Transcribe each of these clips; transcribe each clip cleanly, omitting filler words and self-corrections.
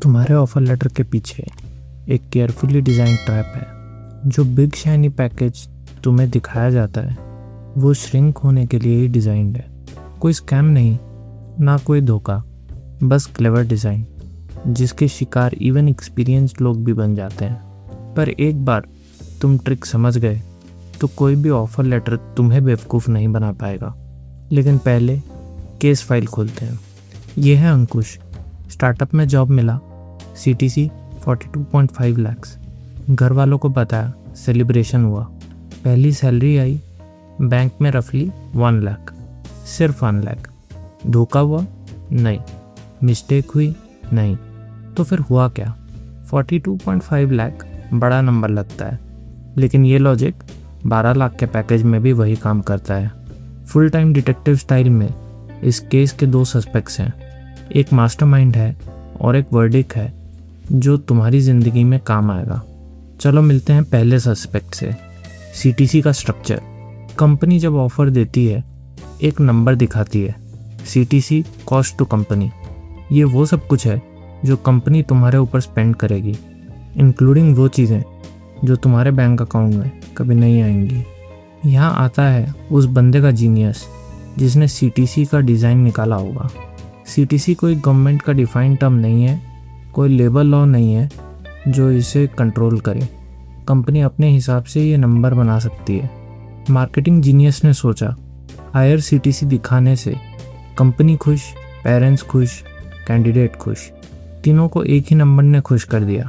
तुम्हारे offer letter के पीछे एक केयरफुली डिज़ाइन ट्रैप है। जो बिग शाइनी पैकेज तुम्हें दिखाया जाता है वो श्रिंक होने के लिए ही डिज़ाइंड है। कोई स्कैम नहीं, ना कोई धोखा, बस क्लेवर डिज़ाइन जिसके शिकार इवन एक्सपीरियंस्ड लोग भी बन जाते हैं। पर एक बार तुम ट्रिक समझ गए तो कोई भी ऑफर लेटर तुम्हें बेवकूफ़ नहीं बना पाएगा। लेकिन पहले केस फाइल खोलते हैं। ये है अंकुश। स्टार्टअप में जॉब मिला, CTC 42.5 लाख। घर वालों को बताया, सेलिब्रेशन हुआ। पहली सैलरी आई, बैंक में रफली 1 लाख, सिर्फ 1 लाख। धोखा हुआ? नहीं। मिस्टेक हुई? नहीं। तो फिर हुआ क्या? 42.5 लाख बड़ा नंबर लगता है, लेकिन ये लॉजिक 12 लाख के पैकेज में भी वही काम करता है। फुल टाइम डिटेक्टिव स्टाइल में इस केस के 2 सस्पेक्ट्स हैं। एक मास्टरमाइंड है और एक वर्डिक है जो तुम्हारी ज़िंदगी में काम आएगा। चलो मिलते हैं पहले सस्पेक्ट से। CTC का स्ट्रक्चर। कंपनी जब ऑफ़र देती है एक नंबर दिखाती है, CTC कॉस्ट टू कंपनी। ये वो सब कुछ है जो कंपनी तुम्हारे ऊपर स्पेंड करेगी, इंक्लूडिंग वो चीज़ें जो तुम्हारे बैंक अकाउंट में कभी नहीं आएंगी। यहाँ आता है उस बंदे का जीनियस जिसने CTC का डिज़ाइन निकाला होगा। CTC कोई गवर्नमेंट का डिफाइंड टर्म नहीं है, कोई लेबर लॉ नहीं है जो इसे कंट्रोल करे। कंपनी अपने हिसाब से ये नंबर बना सकती है। मार्केटिंग जीनियस ने सोचा, हायर CTC दिखाने से कंपनी खुश, पेरेंट्स खुश, कैंडिडेट खुश, तीनों को एक ही नंबर ने खुश कर दिया।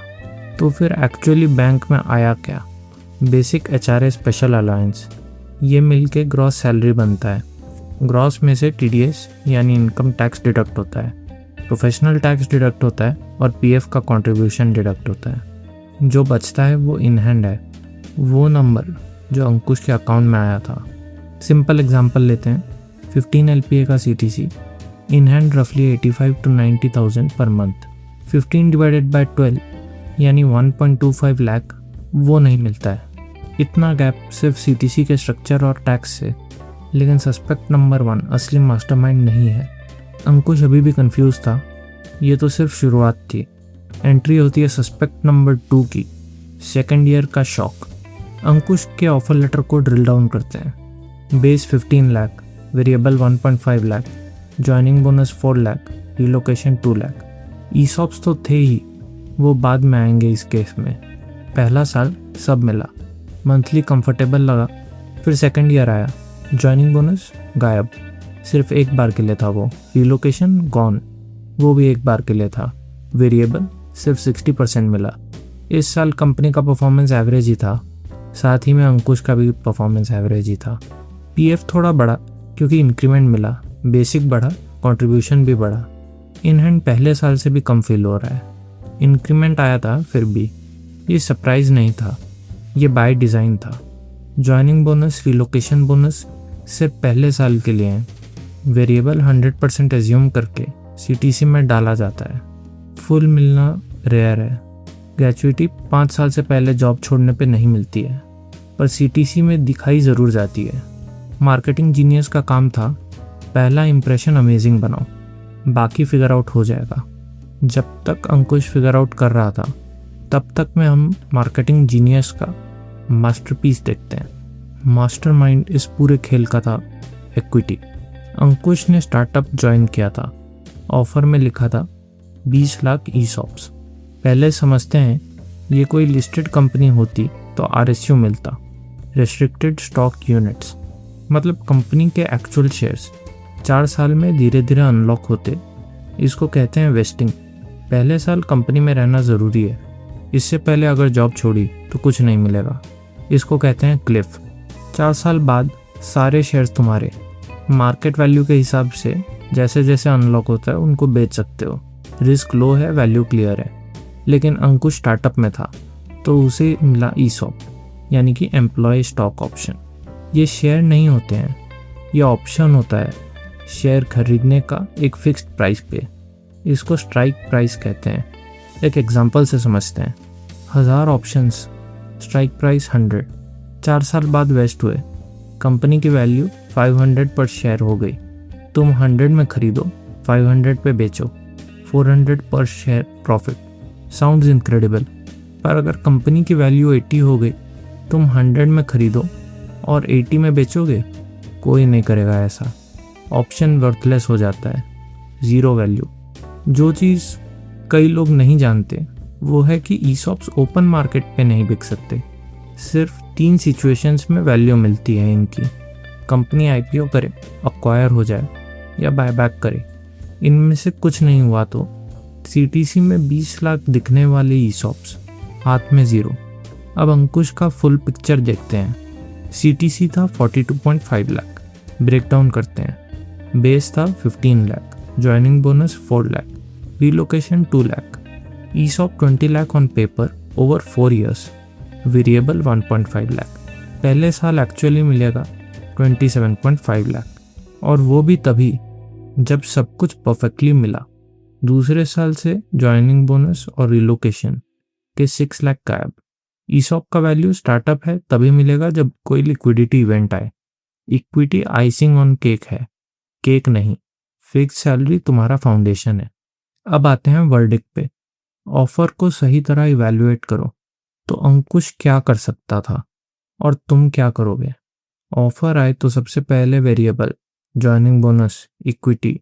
तो फिर एक्चुअली बैंक में आया क्या? Basic HRA special allowance. ये मिलके ग्रॉस सैलरी बनता है। ग्रॉस में से TDS यानी इनकम टैक्स डिडक्ट होता है, प्रोफेशनल टैक्स डिडक्ट होता है और PF का कंट्रीब्यूशन डिडक्ट होता है। जो बचता है वो इन हैंड है, वो नंबर जो अंकुश के अकाउंट में आया था। सिंपल एग्जांपल लेते हैं। 15 LPA का CTC, इन हैंड रफली 85 to 90,000 per month. 15 divided by 12 यानी 1.25 लाख वो नहीं मिलता है। इतना गैप सिर्फ CTC के स्ट्रक्चर और टैक्स से। लेकिन सस्पेक्ट नंबर 1 असली मास्टरमाइंड नहीं है। अंकुश अभी भी कंफ्यूज था। ये तो सिर्फ शुरुआत थी। एंट्री होती है सस्पेक्ट नंबर 2 की, सेकेंड ईयर का शॉक। अंकुश के ऑफर लेटर को ड्रिल डाउन करते हैं। Base 15 lakh, variable 1.5 lakh, joining bonus 4 lakh, relocation 2 lakh. ESOPs तो थे ही, वो बाद में आएंगे इस केस में। पहला साल सब मिला, मंथली कंफर्टेबल लगा। फिर सेकेंड ईयर आया, ज्वाइनिंग बोनस गायब, सिर्फ एक बार के लिए था वो। रिलोकेशन गॉन, वो भी एक बार के लिए था। वेरिएबल सिर्फ 60% मिला। इस साल कंपनी का परफॉर्मेंस एवरेज ही था, साथ ही में अंकुश का भी परफॉर्मेंस एवरेज ही था। PF थोड़ा बढ़ा क्योंकि इंक्रीमेंट मिला, बेसिक बढ़ा, कंट्रीब्यूशन भी बढ़ा। इन हैंड पहले साल से भी कम फील हो रहा है। इंक्रीमेंट आया था फिर भी। ये सरप्राइज नहीं था, ये बाय डिज़ाइन था। ज्वाइनिंग बोनस, रिलोकेशन बोनस सिर्फ पहले साल के लिए हैं। वेरिएबल 100% एज्यूम करके CTC में डाला जाता है। फुल मिलना रेयर है। ग्रेचुइटी 5 साल से पहले जॉब छोड़ने पे नहीं मिलती है, पर CTC में दिखाई ज़रूर जाती है। मार्केटिंग जीनियस का काम था, पहला इंप्रेशन अमेजिंग बनाओ, बाकी फिगर आउट हो जाएगा। जब तक अंकुश फिगर आउट कर रहा था तब तक में हम मार्केटिंग जीनियस का मास्टरपीस देखते हैं। मास्टरमाइंड इस पूरे खेल का था इक्विटी। अंकुश ने स्टार्टअप ज्वाइन किया था। ऑफर में लिखा था 20 लाख ESOPs। पहले समझते हैं ये कोई लिस्टेड कंपनी होती तो RSU मिलता, रेस्ट्रिक्टेड स्टॉक यूनिट्स, मतलब कंपनी के एक्चुअल शेयर्स 4 साल में धीरे धीरे अनलॉक होते। इसको कहते हैं वेस्टिंग। पहले साल कंपनी में रहना ज़रूरी है, इससे पहले अगर जॉब छोड़ी तो कुछ नहीं मिलेगा। इसको कहते हैं क्लिफ। 4 साल बाद सारे शेयर्स तुम्हारे, मार्केट वैल्यू के हिसाब से जैसे जैसे अनलॉक होता है उनको बेच सकते हो। रिस्क लो है, वैल्यू क्लियर है। लेकिन अंकुश स्टार्टअप में था तो उसे मिला ESOP यानी कि एम्प्लॉय स्टॉक ऑप्शन। ये शेयर नहीं होते हैं, ये ऑप्शन होता है शेयर खरीदने का एक फिक्स्ड प्राइस पे। इसको स्ट्राइक प्राइस कहते हैं। एक एग्जांपल से समझते हैं। 1000 ऑप्शंस, स्ट्राइक प्राइस 100। 4 साल बाद वेस्ट हुए, कंपनी की वैल्यू 500 पर शेयर हो गई। तुम 100 में खरीदो, 500 पे बेचो। 400 पर शेयर प्रॉफिट, साउंड्स इनक्रेडिबल। पर अगर कंपनी की वैल्यू 80 हो गई, तुम 100 में खरीदो और 80 में बेचोगे? कोई नहीं करेगा ऐसा। ऑप्शन वर्थलेस हो जाता है, ज़ीरो वैल्यू। जो चीज़ कई लोग नहीं जानते वो है कि ईसॉप्स ओपन मार्केट पे नहीं बिक सकते। सिर्फ 3 सिचुएशंस में वैल्यू मिलती है इनकी। कंपनी आईपीओ करे, अक्वायर हो जाए या बायबैक करे। इनमें से कुछ नहीं हुआ तो सीटीसी में 20 लाख दिखने वाले ईसॉप्स हाथ में ज़ीरो। अब अंकुश का फुल पिक्चर देखते हैं। सीटीसी था 42.5 लाख। ब्रेक डाउन करते हैं। बेस था 15 lakh, joining bonus 4 lakh, relocation 2 lakh, ESOP 20 lakh on paper over 4 years, variable 1.5 lakh. पहले साल एक्चुअली मिलेगा 27.5 लाख, और वो भी तभी जब सब कुछ परफेक्टली मिला। दूसरे साल से ज्वाइनिंग बोनस और रिलोकेशन के 6 लाख गायब। ESOP का वैल्यू स्टार्टअप है तभी मिलेगा जब कोई लिक्विडिटी इवेंट आए। इक्विटी आइसिंग ऑन केक है, केक नहीं। फिक्स सैलरी तुम्हारा फाउंडेशन है। अब आते हैं वर्डिक्ट पे। ऑफर को सही तरह इवैल्यूएट करो। तो अंकुश क्या कर सकता था और तुम क्या करोगे? ऑफर आए तो सबसे पहले वेरिएबल, ज्वाइनिंग बोनस, इक्विटी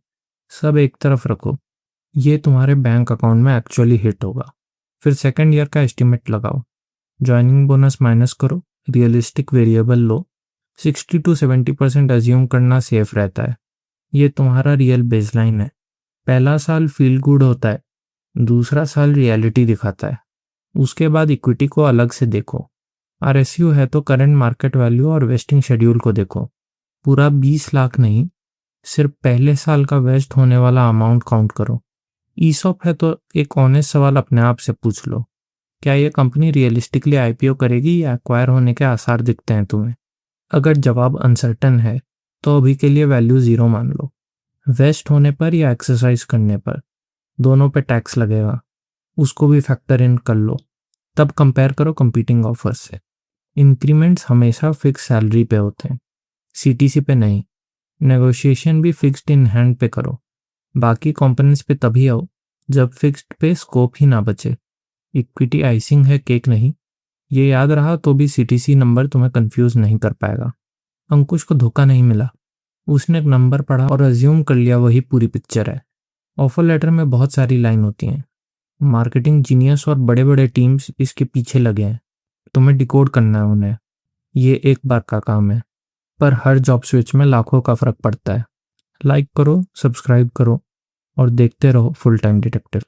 सब एक तरफ रखो। ये तुम्हारे बैंक अकाउंट में एक्चुअली हिट होगा। फिर सेकेंड ईयर का एस्टिमेट लगाओ। ज्वाइनिंग बोनस माइनस करो, realistic variable low. 60 to 70% assume करना सेफ रहता है। ये तुम्हारा रियल बेसलाइन है। पहला साल फील गुड होता है, दूसरा साल रियलिटी दिखाता है। उसके बाद इक्विटी को अलग से देखो। आरएसयू है तो करंट मार्केट वैल्यू और वेस्टिंग शेड्यूल को देखो। पूरा 20 लाख नहीं, सिर्फ पहले साल का वेस्ट होने वाला अमाउंट काउंट करो। ईसॉप है तो एक ऑनेस्ट सवाल अपने आप से पूछ लो, क्या ये कंपनी रियलिस्टिकली आईपीओ करेगी या एक्वायर होने के आसार दिखते हैं तुम्हें? अगर जवाब अनसर्टन है तो अभी के लिए वैल्यू ज़ीरो मान लो। वेस्ट होने पर या एक्सरसाइज करने पर दोनों पे टैक्स लगेगा, उसको भी फैक्टर इन कर लो। तब कंपेयर करो कंपीटिंग ऑफर्स से। इंक्रीमेंट्स हमेशा फिक्स सैलरी पे होते हैं, सीटीसी पे नहीं। नेगोशिएशन भी फिक्स्ड इन हैंड पे करो। बाकी कंपोनेंट्स पे तभी आओ जब फिक्स्ड पे स्कोप ही ना बचे। इक्विटी आइसिंग है, केक नहीं। ये याद रहा तो भी सीटीसी नंबर तुम्हें कंफ्यूज नहीं कर पाएगा। अंकुश को धोखा नहीं मिला। उसने एक नंबर पढ़ा और अज्यूम कर लिया वही पूरी पिक्चर है। ऑफर लेटर में बहुत सारी लाइन होती हैं। मार्केटिंग जीनियस और बड़े बड़े टीम्स इसके पीछे लगे हैं। तुम्हें डिकोड करना है उन्हें। ये एक बार का काम है, पर हर जॉब स्विच में लाखों का फर्क पड़ता है। लाइक करो, सब्सक्राइब करो और देखते रहो फुल टाइम डिटेक्टिव।